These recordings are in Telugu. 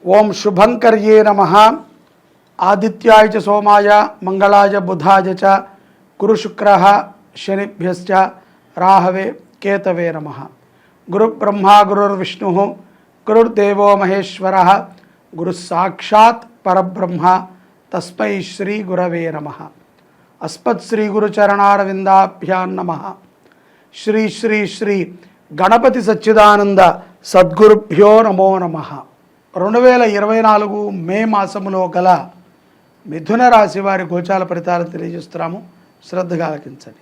ఓం శుభంకర్యే నమః. ఆదిత్యాయ చ సోమాయ మంగళాయ బుధాయ చ గురు శుక్రః శనిభ్యశ్చ రాహవే కేతవే నమః. గురు బ్రహ్మ గురుర్విష్ణుః గురుర్దేవో మహేశ్వరః గురుః సాక్షాత్ పరబ్రహ్మ తస్మై శ్రీ గురవే నమః. అస్మత్ శ్రీ గురుచరణారవిందాభ్యాం నమః. శ్రీ శ్రీ శ్రీ గణపతి సచ్చిదానంద సద్గురుభ్యో నమో నమః. 2024 మే మాసములో గల మిథున రాశి వారి గోచార ఫలితాలను తెలియజేస్తున్నాము. శ్రద్ధగా ఆలకించండి.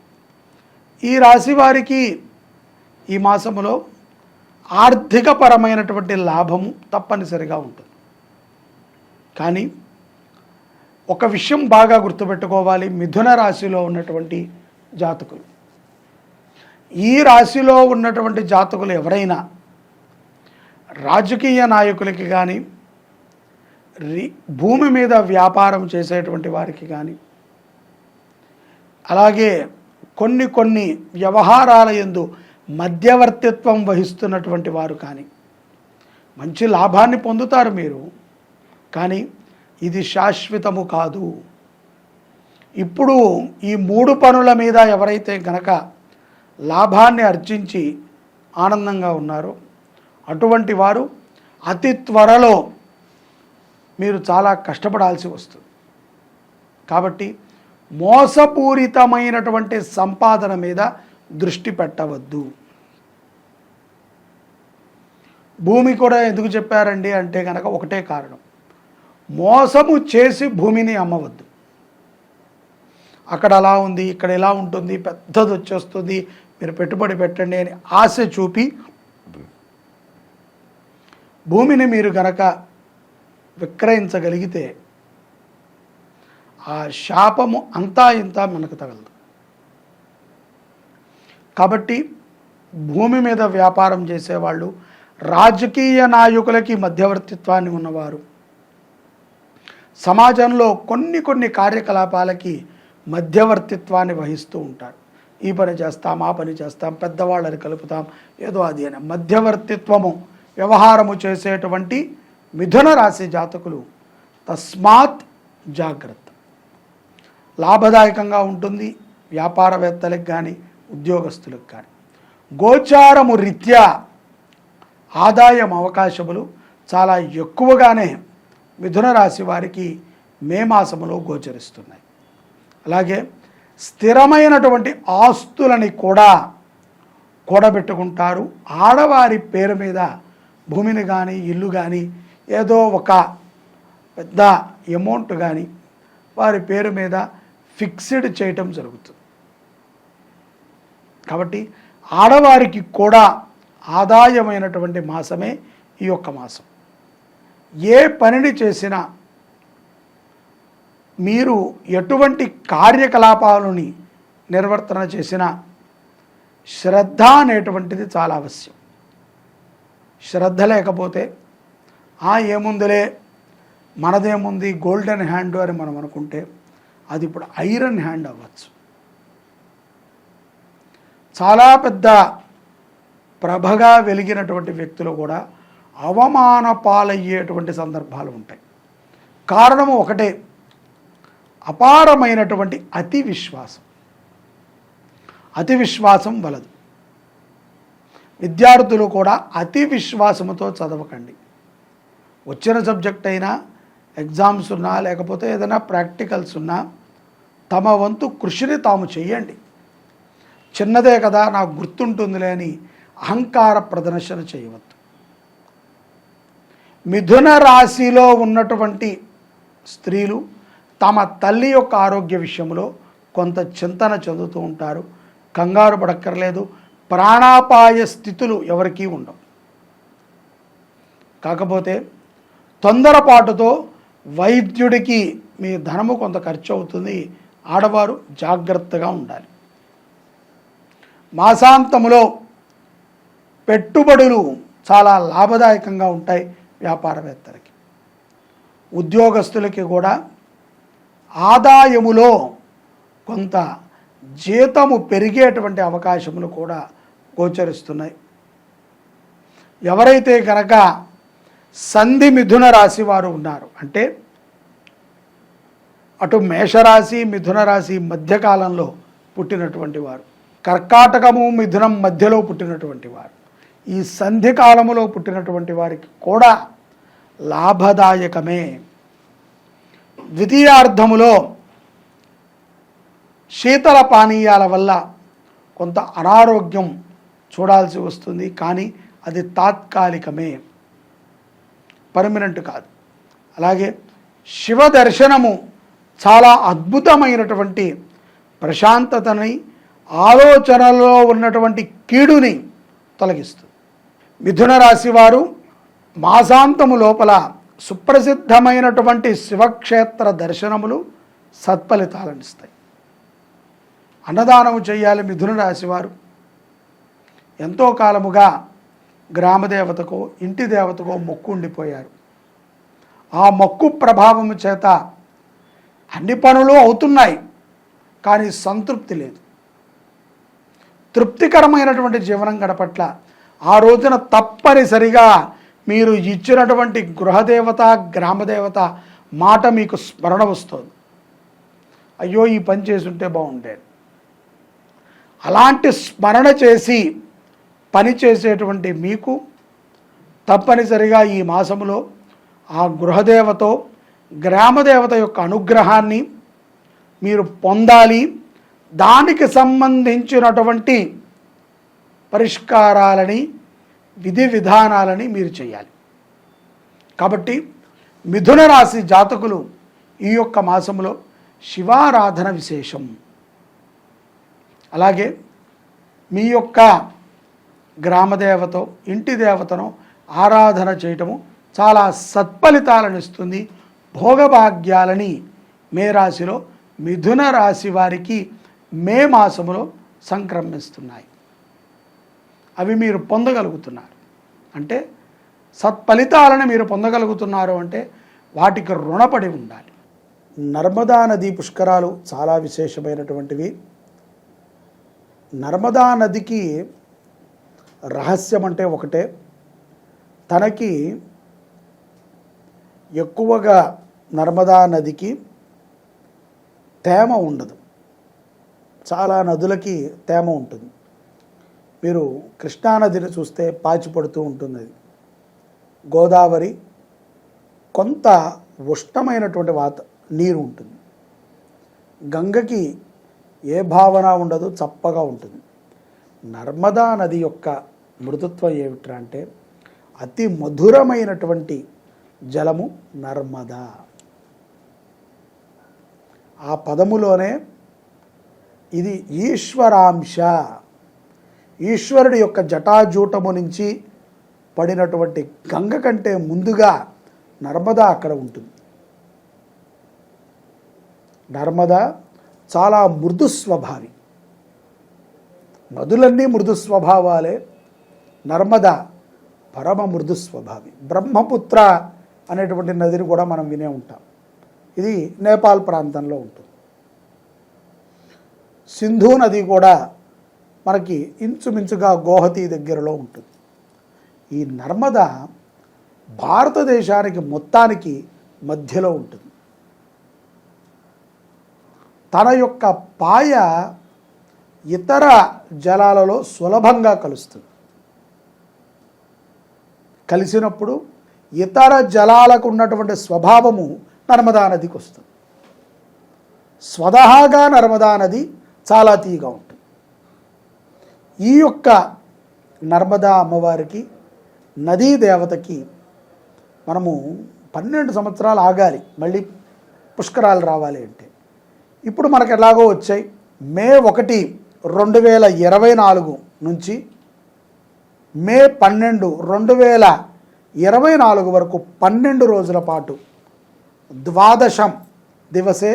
ఈ రాశి వారికి ఈ మాసములో ఆర్థికపరమైనటువంటి లాభము తప్పనిసరిగా ఉంటుంది. కానీ ఒక విషయం బాగా గుర్తుపెట్టుకోవాలి. మిథున రాశిలో ఉన్నటువంటి జాతకులు, ఈ రాశిలో ఉన్నటువంటి జాతకులు ఎవరైనా రాజకీయ నాయకులకి కానీ, భూమి మీద వ్యాపారం చేసేటువంటి వారికి కానీ, అలాగే కొన్ని వ్యవహారాల యందు మధ్యవర్తిత్వం వహిస్తున్నటువంటి వారు కానీ మంచి లాభాన్ని పొందుతారు మీరు. కానీ ఇది శాశ్వతము కాదు. ఇప్పుడు ఈ 3 పనుల మీద ఎవరైతే గనక లాభాన్ని ఆర్జించి ఆనందంగా ఉన్నారో అటువంటి వారు అతి త్వరలో మీరు చాలా కష్టపడాల్సి వస్తుంది. కాబట్టి మోసపూరితమైనటువంటి సంపాదన మీద దృష్టి పెట్టవద్దు. భూమి కూడా ఎందుకు చెప్పారండి అంటే కనుక ఒకటే కారణం, మోసము చేసి భూమిని అమ్మవద్దు. అక్కడ అలా ఉంది, ఇక్కడ ఇలా ఉంటుంది, పెద్దది వచ్చేస్తుంది, మీరు పెట్టుబడి పెట్టండి అని ఆశ చూపి భూమిని మీరు గనక విక్రయించగలిగితే ఆ శాపము అంతా ఇంత మనకు తగలదు. కాబట్టి భూమి మీద వ్యాపారం చేసేవాళ్ళు, రాజకీయ నాయకులకి మధ్యవర్తిత్వాన్ని ఉన్నవారు, సమాజంలో కొన్ని కార్యకలాపాలకి మధ్యవర్తిత్వాన్ని వహిస్తూ ఉంటారు. ఈ పని చేస్తాం, ఆ పని చేస్తాం, పెద్దవాళ్ళని కలుపుతాం, ఏదో అది అని మధ్యవర్తిత్వము వ్యవహారము చేసేటువంటి మిథున రాశి జాతకులు తస్మాత్ జాగ్రత్త. లాభదాయకంగా ఉంటుంది వ్యాపారవేత్తలకు కానీ, ఉద్యోగస్తులకు కానీ. గోచారము రీత్యా ఆదాయం అవకాశములు చాలా ఎక్కువగానే మిథున రాశి వారికి మే మాసములో గోచరిస్తున్నాయి. అలాగే స్థిరమైనటువంటి ఆస్తులని కూడా కూడబెట్టుకుంటారు. ఆడవారి పేరు మీద భూమిని కానీ, ఇల్లు కానీ, ఏదో ఒక పెద్ద అమౌంట్ కానీ వారి పేరు మీద ఫిక్స్డ్ చేయటం జరుగుతుంది. కాబట్టి ఆడవారికి కూడా ఆదాయమైనటువంటి మాసమే ఈ యొక్క మాసం. ఏ పనిని చేసినా, మీరు ఎటువంటి కార్యకలాపాలని నిర్వర్తన చేసినా శ్రద్ధ అనేటువంటిది చాలా అవశ్యం. శ్రద్ధ లేకపోతే ఏముందిలే, మనదేముంది, గోల్డెన్ హ్యాండ్ అని మనం అనుకుంటే అది ఇప్పుడు ఐరన్ హ్యాండ్ అవ్వచ్చు. చాలా పెద్ద ప్రభగా వెలిగినటువంటి వ్యక్తులు కూడా అవమాన పాలయ్యేటువంటి సందర్భాలు ఉంటాయి. కారణము ఒకటే, అపారమైనటువంటి అతి విశ్వాసం. అతి విశ్వాసం వలదు. విద్యార్థులు కూడా అతి విశ్వాసముతో చదవకండి. వచ్చిన సబ్జెక్ట్ అయినా, ఎగ్జామ్స్ ఉన్నా, లేకపోతే ఏదైనా ప్రాక్టికల్స్ ఉన్నా తమ వంతు కృషిని తాము చేయండి. చిన్నదే కదా నాకు గుర్తుంటుందిలే అని అహంకార ప్రదర్శన చేయవద్దు. మిథున రాశిలో ఉన్నటువంటి స్త్రీలు తమ తల్లి యొక్క ఆరోగ్య విషయంలో కొంత చింతన చెందుతూ ఉంటారు. కంగారు పడక్కర్లేదు. ప్రాణాపాయ స్థితులు ఎవరికీ ఉండవు. కాకపోతే తొందరపాటుతో వైద్యుడికి మీ ధనము కొంత ఖర్చు అవుతుంది. ఆడవారు జాగ్రత్తగా ఉండాలి. మాసాంతములో పెట్టుబడులు చాలా లాభదాయకంగా ఉంటాయి వ్యాపారవేత్తలకి. ఉద్యోగస్తులకి కూడా ఆదాయములో కొంత జీతము పెరిగేటువంటి అవకాశములు కూడా గోచరిస్తున్నాయి. ఎవరైతే కనుక సంధి మిథున రాశి వారు ఉన్నారు అంటే అటు మేషరాశి మిథున రాశి మధ్యకాలంలో పుట్టినటువంటి వారు, కర్కాటకము మిథునం మధ్యలో పుట్టినటువంటి వారు, ఈ సంధి కాలములో పుట్టినటువంటి వారికి కూడా లాభదాయకమే. ద్వితీయార్థములో శీతల పానీయాల వల్ల కొంత అనారోగ్యం చూడాల్సి వస్తుంది, కానీ అది తాత్కాలికమే, పర్మనెంట్ కాదు. అలాగే శివ దర్శనము చాలా అద్భుతమైనటువంటి ప్రశాంతతని, ఆలోచనలో ఉన్నటువంటి కీడుని తొలగిస్తుంది. మిథున రాశి వారు మాసాంతము లోపల సుప్రసిద్ధమైనటువంటి శివక్షేత్ర దర్శనములు సత్ఫలితాలను ఇస్తాయి. అన్నదానము చేయాలి. మిథున రాశి వారు ఎంతో కాలముగా గ్రామదేవతకో ఇంటి దేవతకో మొక్కు ఉండిపోయారు. ఆ మొక్కు ప్రభావము చేత అన్ని పనులు అవుతున్నాయి, కానీ సంతృప్తి లేదు. తృప్తికరమైనటువంటి జీవనం గడపట్ల ఆ రోజున తప్పనిసరిగా మీరు ఇచ్చినటువంటి గృహదేవత గ్రామదేవత మాట మీకు స్మరణ వస్తుంది. అయ్యో ఈ పని చేసుంటే బాగుండేది. అలాంటి స్మరణ చేసి పని చేసేటువంటి మీకు తప్పనిసరిగా ఈ మాసములో ఆ గృహదేవతో గ్రామదేవత యొక్క అనుగ్రహాన్ని మీరు పొందాలి. దానికి సంబంధించినటువంటి పరిష్కారాలని విధి విధానాలని మీరు చేయాలి. కాబట్టి మిథున రాశి జాతకులు ఈ యొక్క మాసంలో శివారాధన విశేషం. అలాగే మీ యొక్క గ్రామదేవతో ఇంటి దేవతను ఆరాధన చేయటము చాలా సత్ఫలితాలను ఇస్తుంది. భోగభాగ్యాలని మే రాశిలో మిథున రాశి వారికి మే మాసములో సంక్రమిస్తున్నాయి. అవి మీరు పొందగలుగుతున్నారు అంటే సత్ఫలితాలను మీరు పొందగలుగుతున్నారు అంటే వాటికి రుణపడి ఉండాలి. నర్మదా నది పుష్కరాలు చాలా విశేషమైనటువంటివి. నర్మదా నదికి రహస్యం అంటే ఒకటే, తనకి ఎక్కువగా నర్మదా నదికి తేమ ఉండదు. చాలా నదులకి తేమ ఉంటుంది. మీరు కృష్ణానదిని చూస్తే పాచిపడుతూ ఉంటుంది. అది గోదావరి కొంత ఉష్ణమైనటువంటి నీరు ఉంటుంది. గంగకి ఏ భావన ఉండదు, చప్పగా ఉంటుంది. నర్మదా నది యొక్క మృదుత్వం ఏమిట్రా అంటే అతి మధురమైనటువంటి జలము నర్మదా. ఆ పదములోనే ఇది ఈశ్వరాంశ, ఈశ్వరుడి యొక్క జటాజూటము నుంచి పడినటువంటి గంగ కంటే ముందుగా నర్మదా అక్కడ ఉంటుంది. నర్మదా చాలా మృదు స్వభావి. నదులన్నీ మృదు స్వభావాలే, నర్మదా పరమ మృదు స్వభావి. బ్రహ్మపుత్ర అనేటువంటి నదిని కూడా మనం వినే ఉంటాం. ఇది నేపాల్ ప్రాంతంలో ఉంటుంది. సింధు నది కూడా మనకి ఇంచుమించుగా గోహతి దగ్గరలో ఉంటుంది. ఈ నర్మదా భారతదేశానికి మొత్తానికి మధ్యలో ఉంటుంది. తన యొక్క పాయ ఇతర జలాలలో సులభంగా కలుస్తుంది. కలిసినప్పుడు ఇతర జలాలకు ఉన్నటువంటి స్వభావము నర్మదా నదికి వస్తుంది. స్వతహాగా నర్మదా నది చాలా తీయగా ఉంటుంది. ఈ యొక్క నర్మదా అమ్మవారికి, నదీ దేవతకి మనము 12 సంవత్సరాలు ఆగాలి మళ్ళీ పుష్కరాలు రావాలి అంటే. ఇప్పుడు మనకు ఎలాగో వచ్చాయి. మే 1, 2024 నుంచి మే 12, 2024 వరకు 12 రోజుల పాటు ద్వాదశం దివసే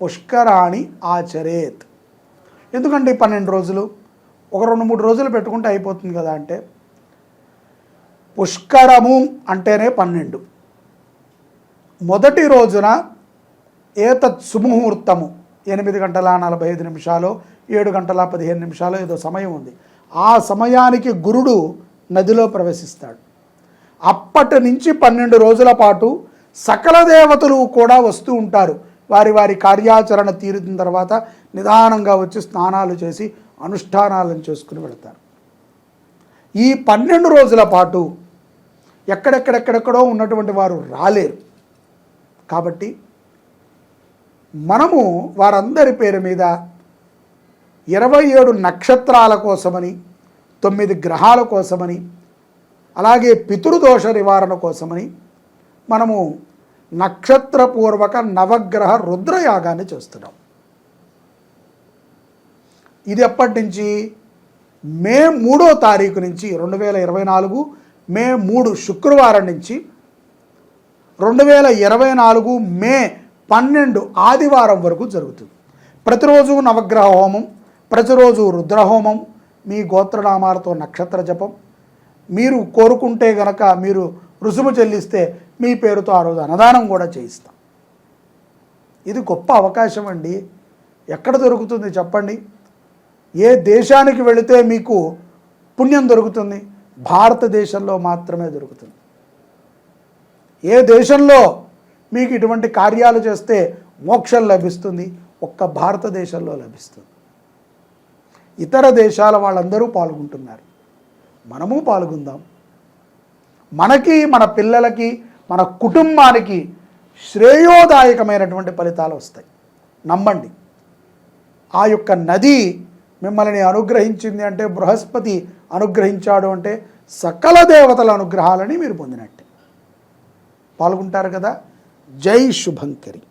పుష్కరాణి ఆచరేత్. ఎందుకంటే 12 రోజులు, ఒక 2-3 రోజులు పెట్టుకుంటే అయిపోతుంది కదా అంటే, పుష్కరము అంటేనే 12. మొదటి రోజున ఏతత్ సుముహూర్తము 8:45 7:15 ఏదో సమయం ఉంది. ఆ సమయానికి గురుడు నదిలో ప్రవేశిస్తాడు. అప్పటి నుంచి 12 రోజుల పాటు సకల దేవతలు కూడా వస్తూ ఉంటారు. వారి వారి కార్యాచరణ తీరిన తర్వాత నిదానంగా వచ్చి స్నానాలు చేసి అనుష్ఠానాలను చేసుకుని వెళతారు. ఈ 12 రోజుల పాటు ఎక్కడెక్కడెక్కడెక్కడో ఉన్నటువంటి వారు రాలేరు. కాబట్టి మనము వారందరి పేరు మీద 27 నక్షత్రాల కోసమని, 9 గ్రహాల కోసమని, అలాగే పితృదోష నివారణ కోసమని మనము నక్షత్రపూర్వక నవగ్రహ రుద్రయాగాన్ని చేస్తున్నాం. ఇది ఎప్పటి నుంచి? మే 3వ తారీఖు నుంచి 2024 మే 3 శుక్రవారం నుంచి 2024 మే 12 ఆదివారం వరకు జరుగుతుంది. ప్రతిరోజు నవగ్రహ హోమం, ప్రతిరోజు రుద్రహోమం, మీ గోత్రనామాలతో నక్షత్ర జపం. మీరు కోరుకుంటే గనక మీరు రుసుము చెల్లిస్తే మీ పేరుతో ఆ రోజు అన్నదానం కూడా చేయిస్తాం. ఇది గొప్ప అవకాశం అండి. ఎక్కడ దొరుకుతుంది చెప్పండి? ఏ దేశానికి వెళితే మీకు పుణ్యం దొరుకుతుంది? భారతదేశంలో మాత్రమే దొరుకుతుంది. ఏ దేశంలో మీకు ఇటువంటి కార్యాలు చేస్తే మోక్షం లభిస్తుంది? ఒక్క భారతదేశంలో లభిస్తుంది. ఇతర దేశాల వాళ్ళందరూ పాల్గొంటున్నారు, మనము పాల్గొందాం. మనకి, మన పిల్లలకి, మన కుటుంబానికి శ్రేయోదాయకమైనటువంటి ఫలితాలు వస్తాయి. నమ్మండి. ఆ యొక్క నది మిమ్మల్ని అనుగ్రహించింది అంటే, బృహస్పతి అనుగ్రహించాడు అంటే సకల దేవతల అనుగ్రహాలని మీరు పొందినట్టే. పాల్గొంటారు కదా? జై శుభంకరి.